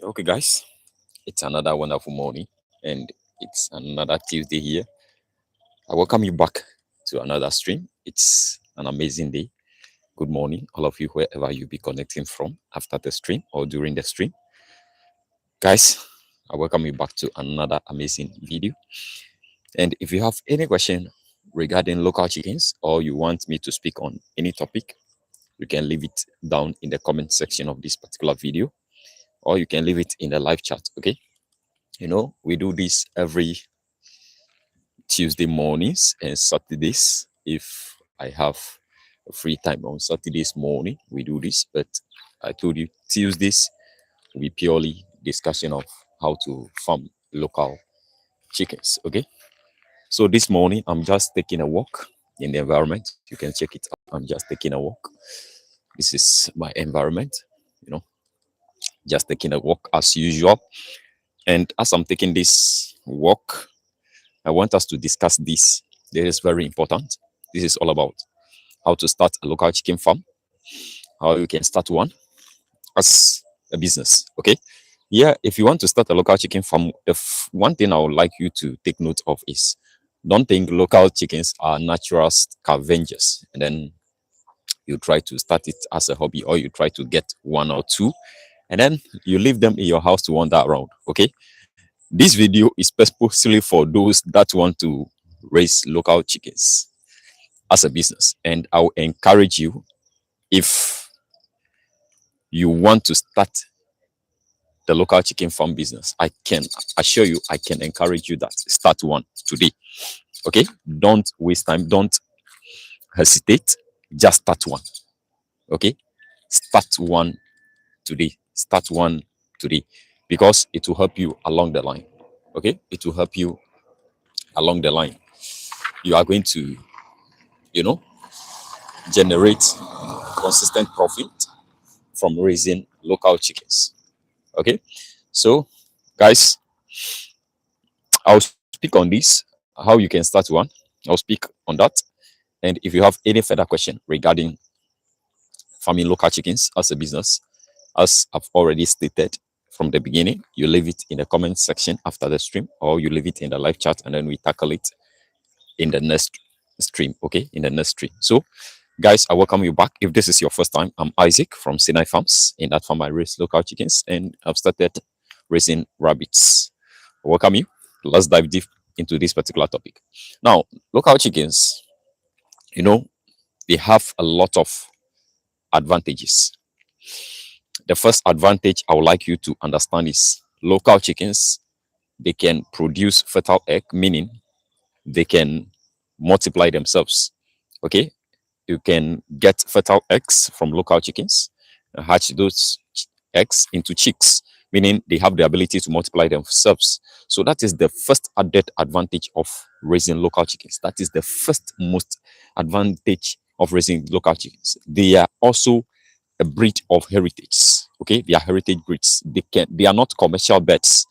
Okay, guys, it's another wonderful morning and it's another Tuesday here. I welcome you back to another stream. It's an amazing day. Good morning, all of you, wherever you be connecting from after the stream or during the stream. Guys, I welcome you back to another amazing video. And if you have any question regarding local chickens or you want me to speak on any topic, you can leave it down in the comment section of this particular video or you can leave it in the live chat, okay? We do this every Tuesday mornings and Saturdays. If I have a free time on Saturdays morning, we do this. But I told you Tuesdays will be purely discussion of how to farm local chickens. Okay. So this morning I'm just taking a walk in the environment. You can check it out. I'm just taking a walk. This is my environment, just taking a walk as usual. And as I'm taking this walk, I want us to discuss this. This is very important. This is all about how to start a local chicken farm, how you can start one as a business. Okay. Yeah, if you want to start a local chicken farm, one thing I would like you to take note of is don't think local chickens are natural scavengers and then you try to start it as a hobby or you try to get one or two and then you leave them in your house to wander around. Okay. This video is specifically for those that want to raise local chickens as a business. And I will encourage you, if you want to start the local chicken farm business, I can assure you, I can encourage you that start one today. Okay? Don't waste time. Don't hesitate. Just start one. Okay? Start one today. Start one today because it will help you along the line. Okay? It will help you along the line. You are going to, generate consistent profit from raising local chickens. Okay, so guys, I'll speak on this, how you can start one. I'll speak on that. And if you have any further question regarding farming local chickens as a business, as I've already stated from the beginning, you leave it in the comment section after the stream or you leave it in the live chat and then we tackle it in the next stream. Okay, in the next stream. So guys, I welcome you back. If this is your first time, I'm Isaac from Sinai Farms. In that farm, I raise local chickens and I've started raising rabbits. I welcome you. Let's dive deep into this particular topic. Now, local chickens, they have a lot of advantages. The first advantage I would like you to understand is local chickens, they can produce fertile egg, meaning they can multiply themselves. Okay, you can get fertile eggs from local chickens, hatch those eggs into chicks, meaning they have the ability to multiply themselves. So that is the first added advantage of raising local chickens. That is the first most advantage of raising local chickens. They are also a breed of heritage. Okay, they are heritage breeds. They are not commercial birds.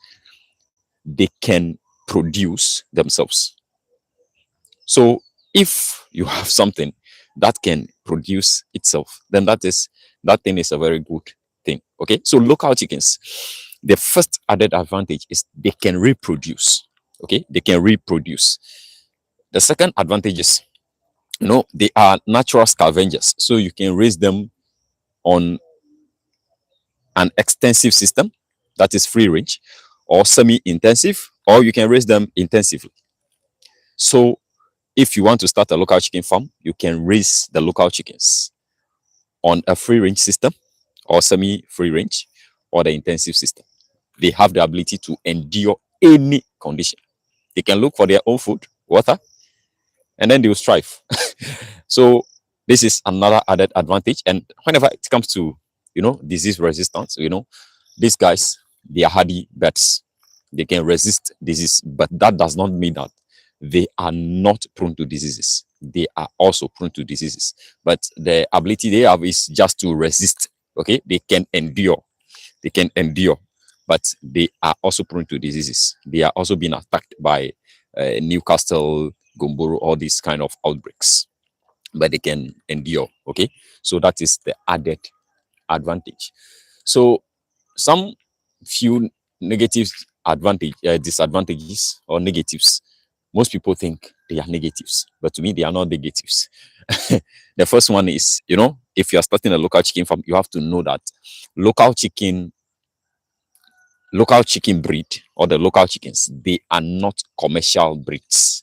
They can produce themselves. So if you have something that can produce itself, then that thing is a very good thing. Okay, so local chickens, the first added advantage is they can reproduce. Okay, they can reproduce. The second advantage is, they are natural scavengers, so you can raise them on an extensive system that is free range or semi-intensive, or you can raise them intensively. So if you want to start a local chicken farm, you can raise the local chickens on a free range system or semi-free range or the intensive system. They have the ability to endure any condition. They can look for their own food, water, and then they will strive. So this is another added advantage. And whenever it comes to, disease resistance, these guys, they are hardy birds. They can resist disease, but that does not mean that they are not prone to diseases. They are also prone to diseases, but the ability they have is just to resist. Okay, they can endure, but they are also prone to diseases. They are also being attacked by Newcastle, Gomboro, all these kind of outbreaks, but they can endure. Okay, so that is the added advantage. So some few negative disadvantages or negatives. Most people think they are negatives, but to me, they are not negatives. The first one is, if you are starting a local chicken farm, you have to know that local chicken, local chicken breed or the local chickens, they are not commercial breeds.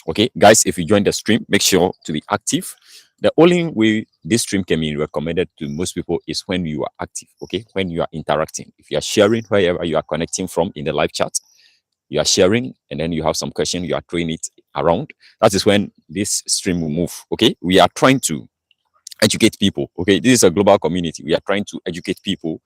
Okay, guys, if you join the stream, make sure to be active. The only way this stream can be recommended to most people is when you are active. Okay, when you are interacting, if you are sharing wherever you are connecting from in the live chat, you are sharing, and then you have some question, you are throwing it around. That is when this stream will move. Okay, we are trying to educate people. Okay, this is a global community. We are trying to educate people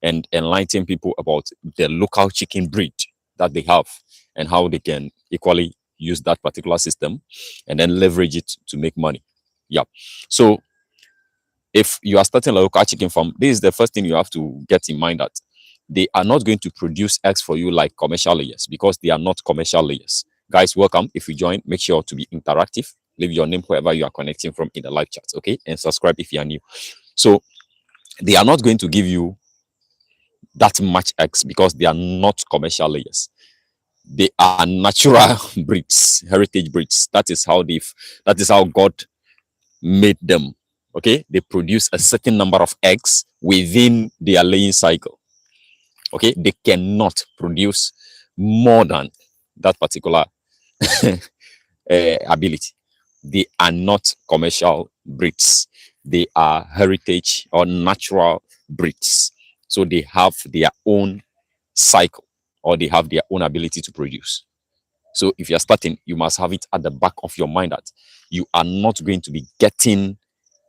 and enlighten people about the local chicken breed that they have and how they can equally use that particular system and then leverage it to make money. Yeah. So if you are starting a local chicken farm, this is the first thing you have to get in mind, that they are not going to produce eggs for you like commercial layers, because they are not commercial layers. Guys, welcome. If you join, make sure to be interactive. Leave your name wherever you are connecting from in the live chat, okay? And subscribe if you are new. So they are not going to give you that much eggs because they are not commercial layers. They are natural breeds, heritage breeds. That is how God made them. Okay, they produce a certain number of eggs within their laying cycle. Okay, they cannot produce more than that particular ability. They are not commercial breeds. They are heritage or natural breeds. So they have their own cycle, or they have their own ability to produce. So if you're starting, you must have it at the back of your mind that you are not going to be getting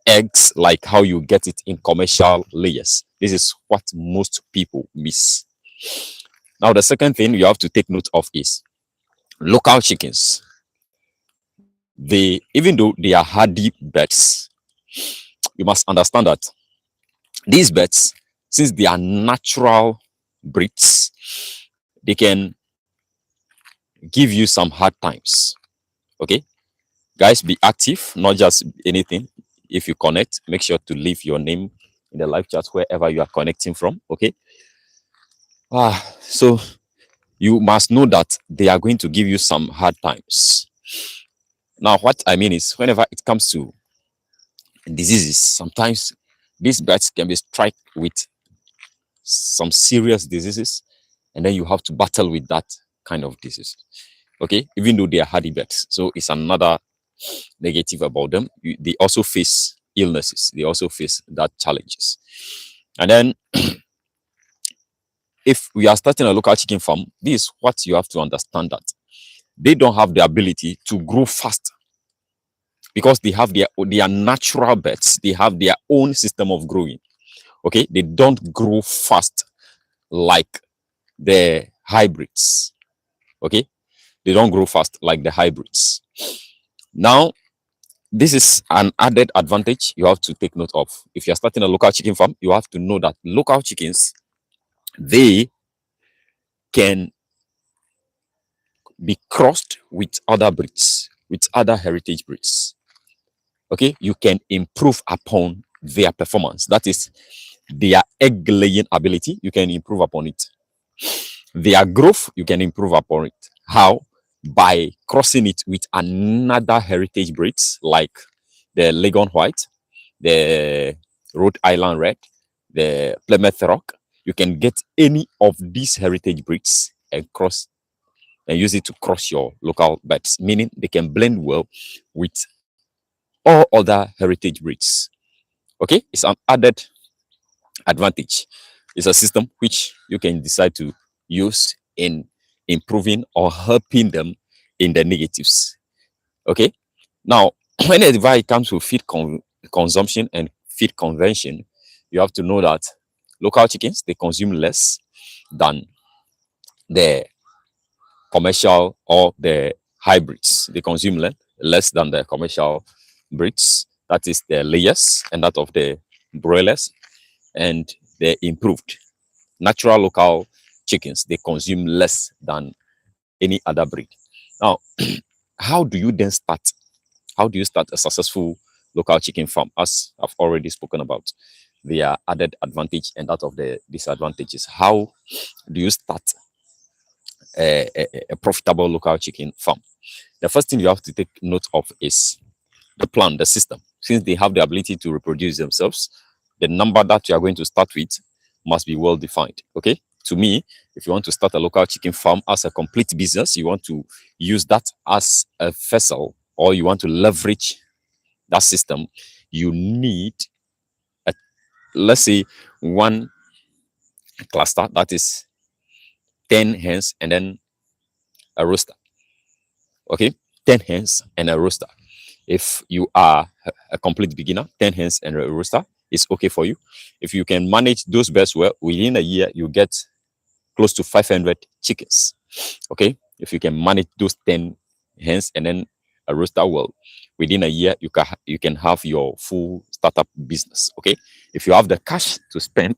eggs like how you get it in commercial layers. This is what most people miss. Now, the second thing you have to take note of is local chickens. They, even though they are hardy birds, you must understand that these birds, since they are natural breeds, they can give you some hard times. Okay, guys, be active, not just anything. If you connect, make sure to leave your name in the live chat wherever you are connecting from. Okay. So you must know that they are going to give you some hard times. Now, what I mean is, whenever it comes to diseases, sometimes these birds can be struck with some serious diseases, and then you have to battle with that kind of disease. Okay, even though they are hardy birds, so it's another negative about them. They also face illnesses. They also face that challenges. And then, if we are starting a local chicken farm, this is what you have to understand, that they don't have the ability to grow fast because they are natural birds. They have their own system of growing. Okay, they don't grow fast like the hybrids. Okay, they don't grow fast like the hybrids. Now, this is an added advantage you have to take note of. If you're starting a local chicken farm, you have to know that local chickens, they can be crossed with other breeds, with other heritage breeds. Okay, you can improve upon their performance. That is their egg laying ability. You can improve upon it. Their growth, you can improve upon it. How? By crossing it with another heritage breeds like the Leghorn White, the Rhode Island Red, the Plymouth Rock. You can get any of these heritage breeds and cross and use it to cross your local birds, meaning they can blend well with all other heritage breeds. Okay, it's an added advantage. It's a system which you can decide to use in improving or helping them in the negatives. Okay, now whenever it comes to feed consumption and feed convention, you have to know that local chickens, they consume less than the commercial or the hybrids. They consume less than the commercial breeds. That is the layers and that of the broilers, and the improved natural local chickens. They consume less than any other breed. Now, how do you then start? How do you start a successful local chicken farm? As I've already spoken about, their added advantage and that of the disadvantages. How do you start a profitable local chicken farm? The first thing you have to take note of is the plan, the system. Since they have the ability to reproduce themselves, the number that you are going to start with must be well defined. Okay. To me, if you want to start a local chicken farm as a complete business, you want to use that as a vessel, or you want to leverage that system, you need a, let's say, one cluster that is 10 hens and then a rooster. Okay. 10 hens and a rooster. If you are a complete beginner, 10 hens and a rooster is okay for you. If you can manage those birds well, within a year, you get close to 500 chickens. Okay. If you can manage those 10 hens and then a rooster well, within a year, you can have your full startup business. Okay. If you have the cash to spend,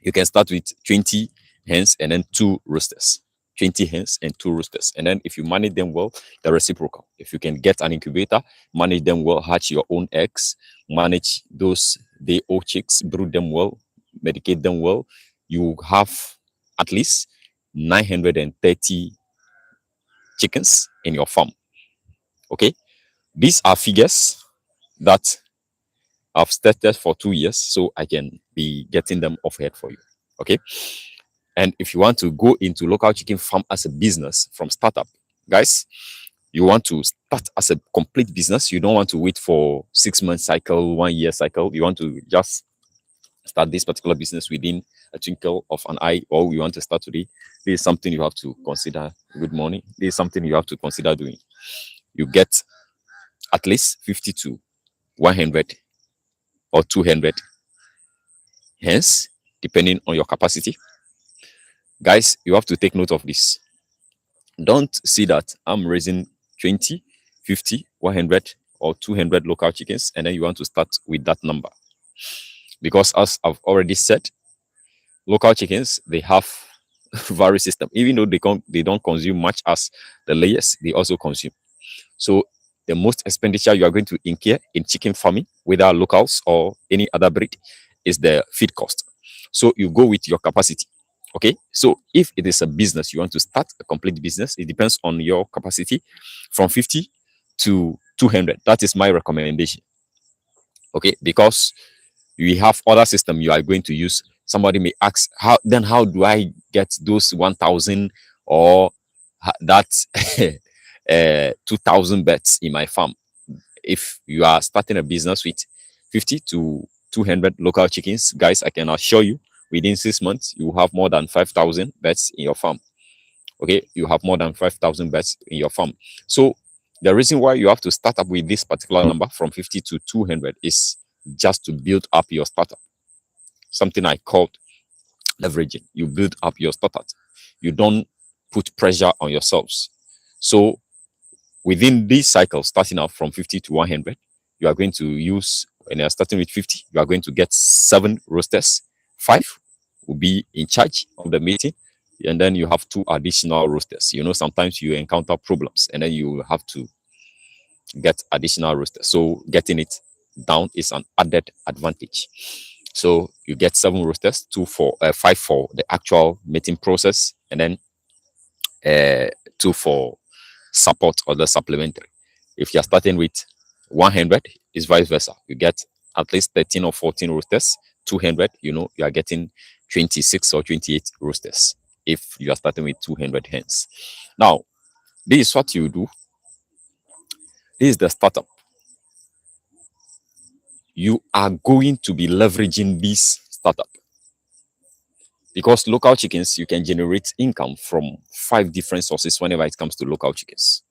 you can start with 20 hens and then 2 roosters. 20 hens and 2 roosters. And then if you manage them well, the reciprocal. If you can get an incubator, manage them well, hatch your own eggs, manage those day-old chicks, brood them well, medicate them well, you have at least 930 chickens in your farm. Okay. These are figures that I've started for 2 years, so I can be getting them off head for you. Okay. And if you want to go into local chicken farm as a business from startup, guys, you want to start as a complete business. You don't want to wait for 6-month cycle, 1 year cycle. You want to just start this particular business within a twinkle of an eye, or you want to start today. This is something you have to consider. Good morning. This is something you have to consider doing. You get at least 50 to 100 or 200 hens, depending on your capacity. Guys, you have to take note of this. Don't see that I'm raising 20, 50, 100, or 200 local chickens, and then you want to start with that number. Because as I've already said, local chickens, they have various system. Even though they don't consume much as the layers, they also consume. So the most expenditure you are going to incur in chicken farming, whether locals or any other breed, is the feed cost. So you go with your capacity. Okay, so if it is a business, you want to start a complete business, it depends on your capacity from 50 to 200. That is my recommendation. Okay, because we have other system you are going to use. Somebody may ask, how do I get those 1,000 or that 2,000 birds in my farm? If you are starting a business with 50 to 200 local chickens, guys, I can assure you, within 6 months, you have more than 5,000 birds in your farm. Okay, you have more than 5,000 birds in your farm. So the reason why you have to start up with this particular number from 50 to 200 is just to build up your startup. Something I called leveraging. You build up your startup. You don't put pressure on yourselves. So within this cycle, starting out from 50 to 100, you are going to use, when you're starting with 50, you are going to get 7 roosters. 5 will be in charge of the meeting, and then you have 2 additional roosters. You know, sometimes you encounter problems, and then you have to get additional roosters. So getting it down is an added advantage. So you get 7 roosters, 5 for the actual mating process, and then 2 for support or the supplementary. If you're starting with 100, it's vice versa. You get at least 13 or 14 roosters. 200, you are getting 26 or 28 roosters if you are starting with 200 hens. Now, this is what you do. This is the startup. You are going to be leveraging this startup, because local chickens, you can generate income from 5 different sources whenever it comes to local chickens.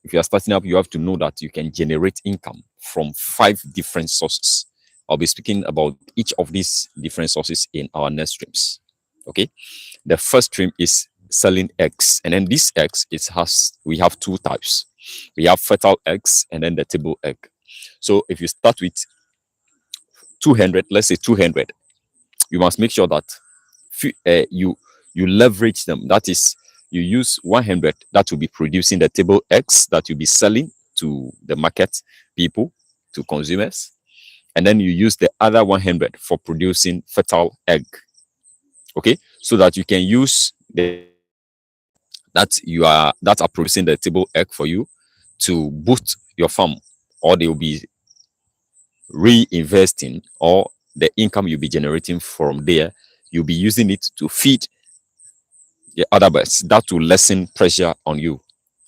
If you are starting up, you have to know that you can generate income from 5 different sources. I'll be speaking about each of these different sources in our next streams. Okay. The first stream is selling eggs. And then these eggs, we have 2 types. We have fertile eggs and then the table egg. So if you start with 200, let's say 200, you must make sure that you leverage them. That is, you use 100 that will be producing the table eggs that you'll be selling to the market people, to consumers. and then you use the other 100 for producing fertile egg. Okay, so that you can use the that are producing the table egg for you to boost your farm, or they will be reinvesting, or the income you'll be generating from there, you'll be using it to feed the other birds. That will lessen pressure on you.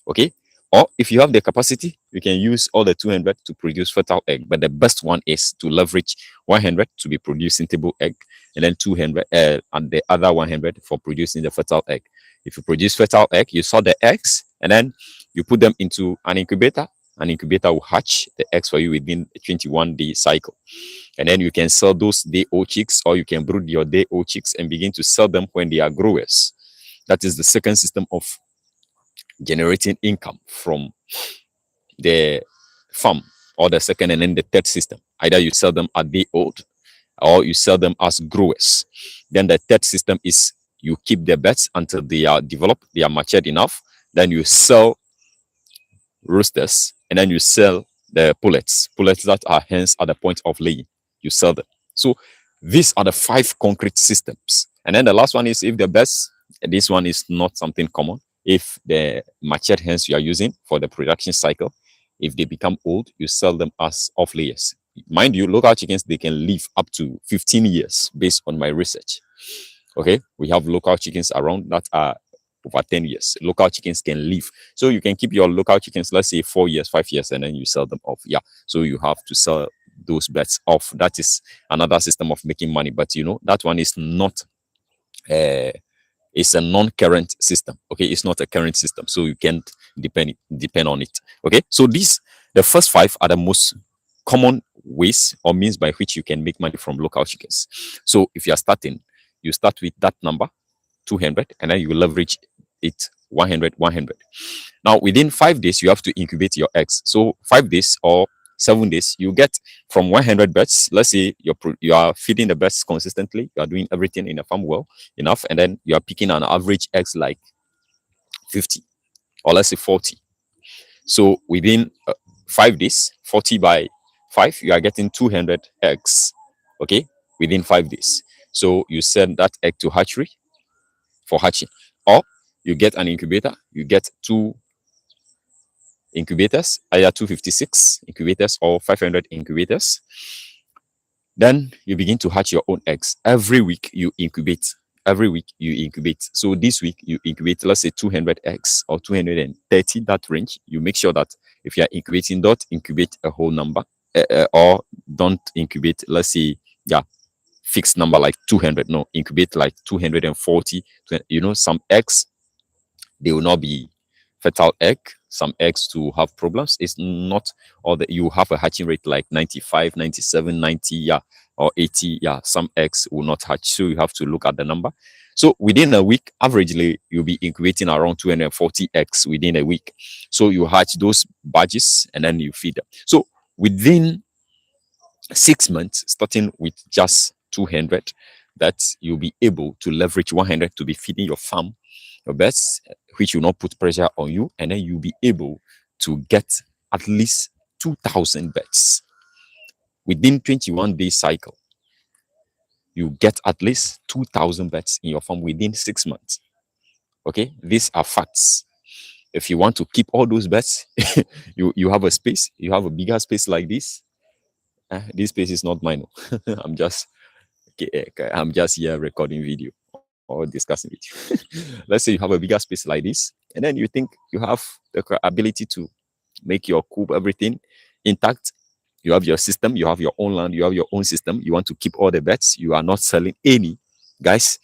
Okay, or if you have the capacity, you can use all the 200 to produce fertile egg, but the best one is to leverage 100 to be producing table egg, and then 200 and the other 100 for producing the fertile egg. If you produce fertile egg, you saw the eggs, and then you put them into an incubator. An incubator will hatch the eggs for you within a 21-day cycle, and then you can sell those day-old chicks, or you can brood your day-old chicks and begin to sell them when they are growers. That is the second system of generating income from the farm, or the second, and then the third system. Either you sell them at day old, or you sell them as growers. Then the third system is you keep the birds until they are developed, they are matured enough. Then you sell roosters, and then you sell the pullets that are hence at the point of laying. You sell them. So these are the 5 concrete systems. And then the last one is, if the birds, this one is not something common. If the matured hens you are using for the production cycle, if they become old, you sell them as off layers. Mind you, local chickens, they can live up to 15 years based on my research. Okay, we have local chickens around that are over 10 years. Local chickens can live. So you can keep your local chickens, let's say 4 years, 5 years, and then you sell them off. Yeah, so you have to sell those birds off. That is another system of making money, but you know, that one is not it's a non-current system. Okay, it's not a current system, so you can't depend on it. Okay, so these, the first 5 are the most common ways or means by which you can make money from local chickens. So if you are starting, you start with that number 200, and then you leverage it 100. Now within 5 days you have to incubate your eggs. So 5 days or 7 days, you get from 100 birds. Let's say you are feeding the birds consistently, you are doing everything in the farm well enough, and then you are picking an average eggs like 50, or let's say 40. So within 5 days, 40 by 5, you are getting 200 eggs. Okay, within 5 days. So you send that egg to hatchery for hatching, or you get an incubator. You get 2 incubators, either 256 incubators or 500 incubators. Then you begin to hatch your own eggs. Every week you incubate. So this week you incubate, let's say 200 eggs or 230, that range. You make sure that if you are incubating, don't incubate a whole number, or don't incubate, let's say, fixed number like 200. No, incubate like 240. You know, some eggs, they will not be fertile egg. Some eggs to have problems. It's not all that you have a hatching rate like 95, 97, 90, or 80. Some eggs will not hatch. So you have to look at the number. So within a week, averagely, you'll be incubating around 240 eggs within a week. So you hatch those batches and then you feed them. So within 6 months, starting with just 200, that you'll be able to leverage 100 to be feeding your farm, your birds, which will not put pressure on you, and then you'll be able to get at least 2,000 birds within 21-day cycle. You get at least 2,000 birds in your farm within 6 months. Okay, these are facts. If you want to keep all those birds, you have a space, you have a bigger space like this. This space is not mine. I'm just here recording video or discussing with you. Let's say you have a bigger space like this, and then you think you have the ability to make your coop, everything intact. You have your system, you have your own land, you have your own system. You want to keep all the birds. You are not selling any. Guys,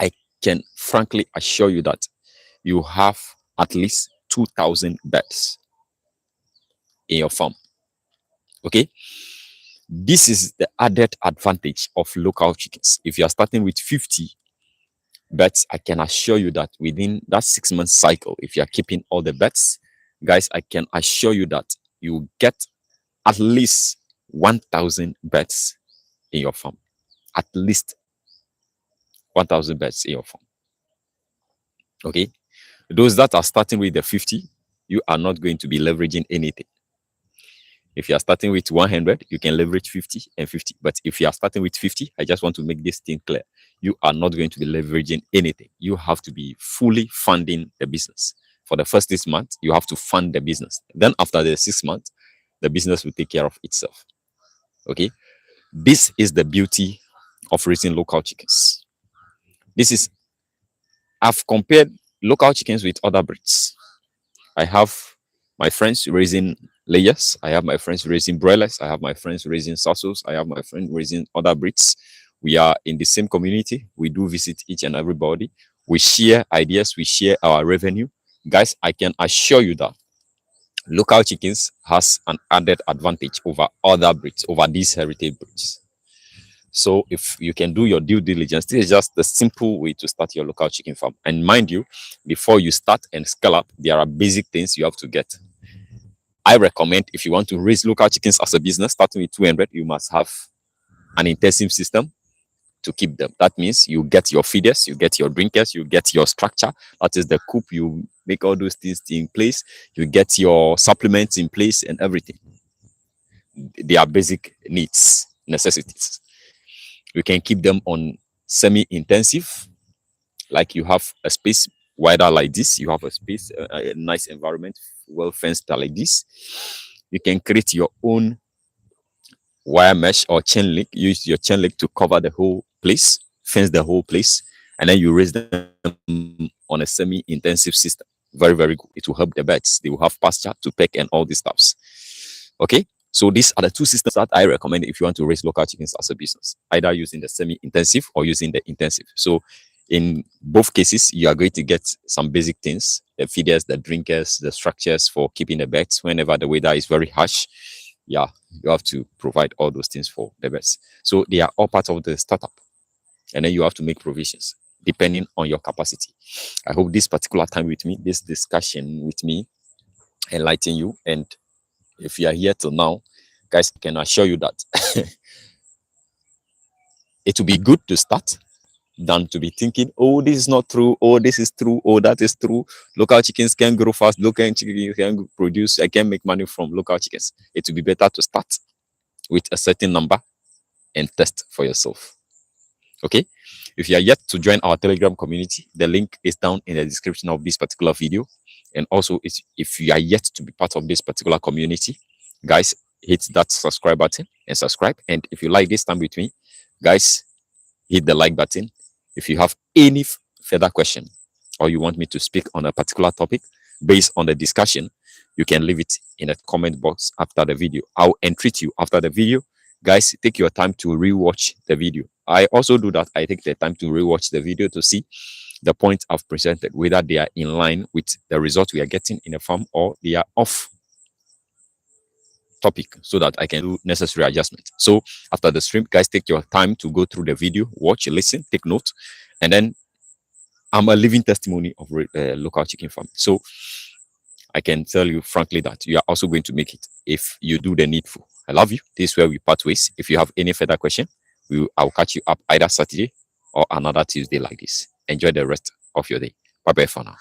I can frankly assure you that you have at least 2,000 birds in your farm. Okay, this is the added advantage of local chickens. If you are starting with 50 birds, I can assure you that within that 6 month cycle, if you are keeping all the birds, guys, I can assure you that you get at least 1,000 birds in your farm. At least 1,000 birds in your farm. Okay, those that are starting with the 50, you are not going to be leveraging anything. If you are starting with 100, you can leverage 50 and 50. But if you are starting with 50, I just want to make this thing clear. You are not going to be leveraging anything. You have to be fully funding the business. For the first 6 months, you have to fund the business. Then after the 6 months, the business will take care of itself. Okay. This is the beauty of raising local chickens. I've compared local chickens with other breeds. I have my friends raising layers. I have my friends raising broilers. I have my friends raising sassos. I have my friend raising other breeds. We are in the same community. We do visit each and everybody. We share ideas. We share our revenue. Guys, I can assure you that local chickens has an added advantage over other breeds, over these heritage breeds. So if you can do your due diligence, this is just the simple way to start your local chicken farm. And mind you, before you start and scale up, there are basic things you have to get. I recommend, if you want to raise local chickens as a business, starting with 200, you must have an intensive system to keep them. That means you get your feeders, you get your drinkers, you get your structure. That is the coop. You make all those things in place. You get your supplements in place and everything. They are basic needs, necessities. You can keep them on semi-intensive, like you have a space wider like this. You have a space, a nice environment, well fenced like this. You can create your own wire mesh or chain link. Use your chain link to cover the whole place, fence the whole place, and then you raise them on a semi-intensive system. Very, very good. It will help the birds. They will have pasture to peck and all these stuffs. Okay. So these are the two systems that I recommend if you want to raise local chickens as a business, either using the semi-intensive or using the intensive. So in both cases, you are going to get some basic things, the feeders, the drinkers, the structures for keeping the birds whenever the weather is very harsh. Yeah, you have to provide all those things for the birds. So they are all part of the startup. And then you have to make provisions depending on your capacity. I hope this particular time with me, this discussion with me, enlighten you. And if you are here till now, guys, I can assure you that it will be good to start than to be thinking, oh, this is not true, oh, this is true, oh, that is true. Local chickens can grow fast, local chickens can produce, I can make money from local chickens. It will be better to start with a certain number and test for yourself. Okay? If you are yet to join our Telegram community, the link is down in the description of this particular video. And also, if you are yet to be part of this particular community, guys, hit that subscribe button and subscribe. And if you like this time with me, guys, hit the like button. If you have any further question or you want me to speak on a particular topic based on the discussion, you can leave it in the comment box after the video. I'll entreat you after the video. Guys, take your time to rewatch the video. I also do that. I take the time to rewatch the video to see the points I've presented, whether they are in line with the result we are getting in the farm or they are off topic, so that I can do necessary adjustment. So after the stream, guys, take your time to go through the video, watch, listen, take note, and then I'm a living testimony of local chicken farm. So I can tell you frankly that you are also going to make it if you do the needful. I love you. This is where we part ways. If you have any further question, I'll catch you up either Saturday or another Tuesday like this. Enjoy the rest of your day. Bye bye for now.